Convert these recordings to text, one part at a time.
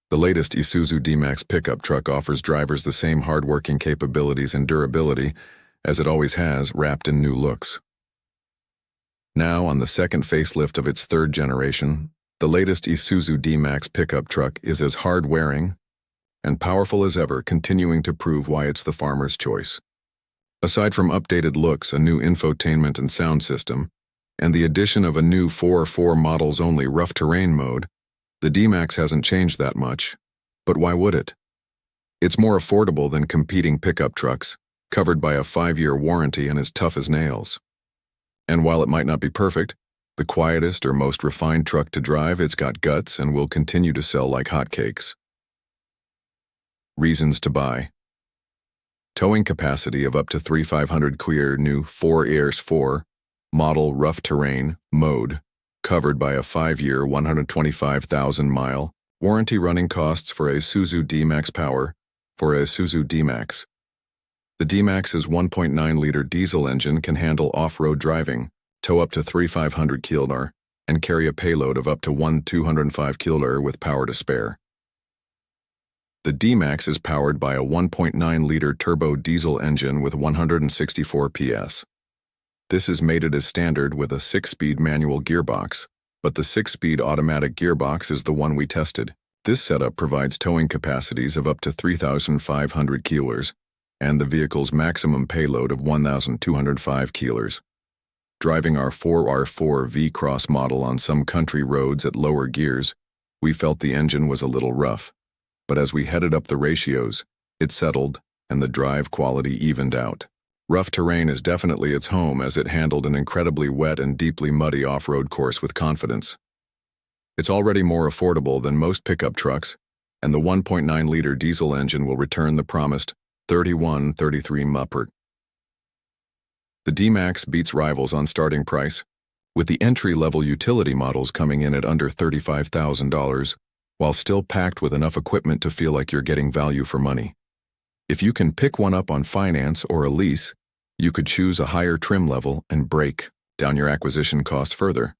The latest Isuzu D-MX pickup truck offers drivers the same hard-working capabilities and durability as it always has, wrapped in new looks. Now, on the second facelift of its third generation, the latest Isuzu D-MX pickup truck is as hard-wearing and powerful as ever, continuing to prove why it's the farmer's choice. Aside from updated looks, a new infotainment and sound system, and the addition of a new 4x4 models-only rough terrain mode, the D-MX hasn't changed that much. But why would it? It's more affordable than competing pickup trucks, covered by a 5-year warranty and as tough as nails. And while it might not be perfect, the quietest or most refined truck to drive, it's got guts and will continue to sell like hotcakes. Reasons to buy. Towing capacity of up to 3,500 kg new 4x4 model rough terrain mode, covered by a 5-year 125,000-mile warranty. Running costs for a Isuzu D-MX power for a Isuzu D-MX. The D-MX's 1.9-liter diesel engine can handle off-road driving, tow up to 3,500 kg, and carry a payload of up to 205 kg with power to spare. The D-MX is powered by a 1.9-liter turbo diesel engine with 164 PS. This is mated as standard with a 6-speed manual gearbox, but the 6-speed automatic gearbox is the one we tested. This setup provides towing capacities of up to 3,500 kilos and the vehicle's maximum payload of 1,205 kilos. Driving our 4x4 V-Cross model on some country roads at lower gears, we felt the engine was a little rough, but as we headed up the ratios, it settled and the drive quality evened out. Rough terrain is definitely its home, as it handled an incredibly wet and deeply muddy off-road course with confidence. It's already more affordable than most pickup trucks, and the 1.9-liter diesel engine will return the promised 31-33 mpg. The D-MX beats rivals on starting price, with the entry-level utility models coming in at under $35,000, while still packed with enough equipment to feel like you're getting value for money. If you can pick one up on finance or a lease, you could choose a higher trim level and break down your acquisition cost further.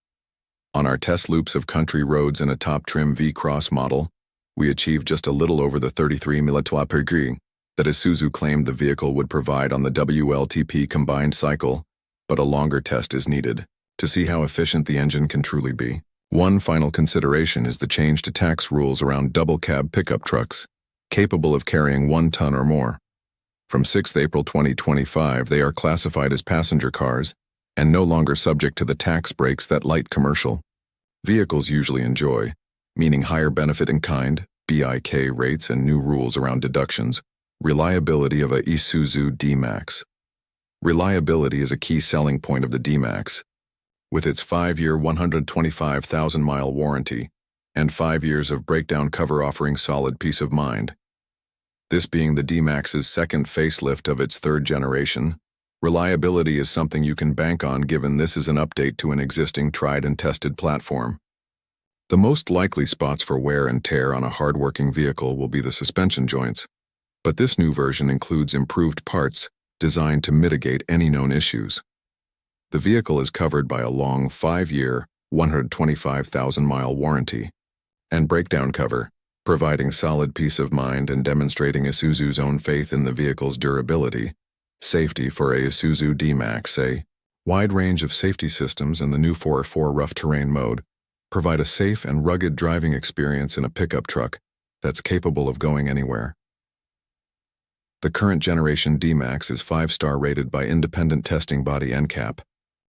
On our test loops of country roads in a top trim V-Cross model, we achieved just a little over the 33 mpg that Isuzu claimed the vehicle would provide on the WLTP combined cycle, but a longer test is needed to see how efficient the engine can truly be. One final consideration is the change to tax rules around double-cab pickup trucks, capable of carrying 1 ton or more. From 6 April 2025, they are classified as passenger cars and no longer subject to the tax breaks that light commercial vehicles usually enjoy, meaning higher benefit in kind, BIK rates, and new rules around deductions. Reliability of a Isuzu D-MX. Reliability is a key selling point of the D-MX. With its 5-year 125,000-mile warranty and 5 years of breakdown cover offering solid peace of mind. This being the D-MX's second facelift of its third generation, reliability is something you can bank on, given this is an update to an existing tried and tested platform. The most likely spots for wear and tear on a hard-working vehicle will be the suspension joints, but this new version includes improved parts designed to mitigate any known issues. The vehicle is covered by a long 5-year, 125,000-mile warranty and breakdown cover, providing solid peace of mind and demonstrating Isuzu's own faith in the vehicle's durability. Safety for a Isuzu D-MX. A wide range of safety systems and the new 4x4 rough terrain mode provide a safe and rugged driving experience in a pickup truck that's capable of going anywhere. The current generation D-MX is 5-star rated by independent testing body NCAP,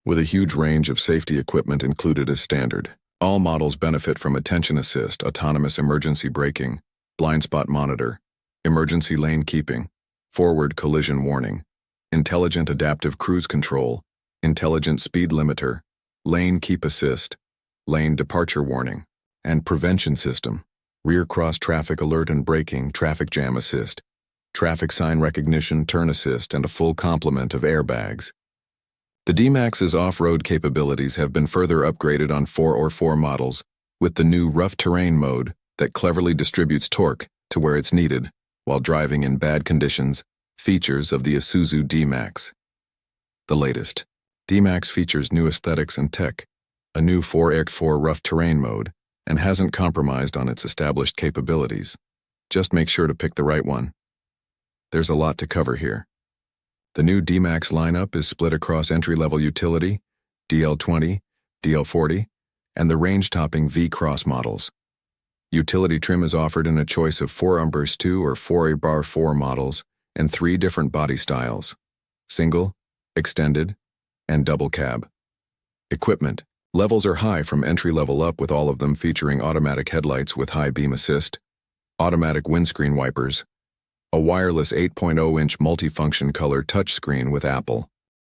with a huge range of safety equipment included as standard. All models benefit from attention assist, autonomous emergency braking, blind spot monitor, emergency lane keeping, forward collision warning, intelligent adaptive cruise control, intelligent speed limiter, lane keep assist, lane departure warning, and prevention system, rear cross traffic alert and braking, traffic jam assist, traffic sign recognition, turn assist, and a full complement of airbags. The D-MX's off-road capabilities have been further upgraded on 4x4 models with the new rough terrain mode that cleverly distributes torque to where it's needed while driving in bad conditions. Features of the Isuzu D-MX. The latest. D-MX features new aesthetics and tech, a new 4x4 rough terrain mode and hasn't compromised on its established capabilities. Just make sure to pick the right one. There's a lot to cover here. The new D-MX lineup is split across entry-level utility, DL20, DL40, and the range-topping V-Cross models. Utility trim is offered in a choice of 4 Umbers 2 or 4 4 models and 3 different body styles: single, extended, and double cab. Equipment. Levels are high from entry-level up, with all of them featuring automatic headlights with high beam assist, automatic windscreen wipers, a wireless 8.0-inch multifunction color touchscreen with Apple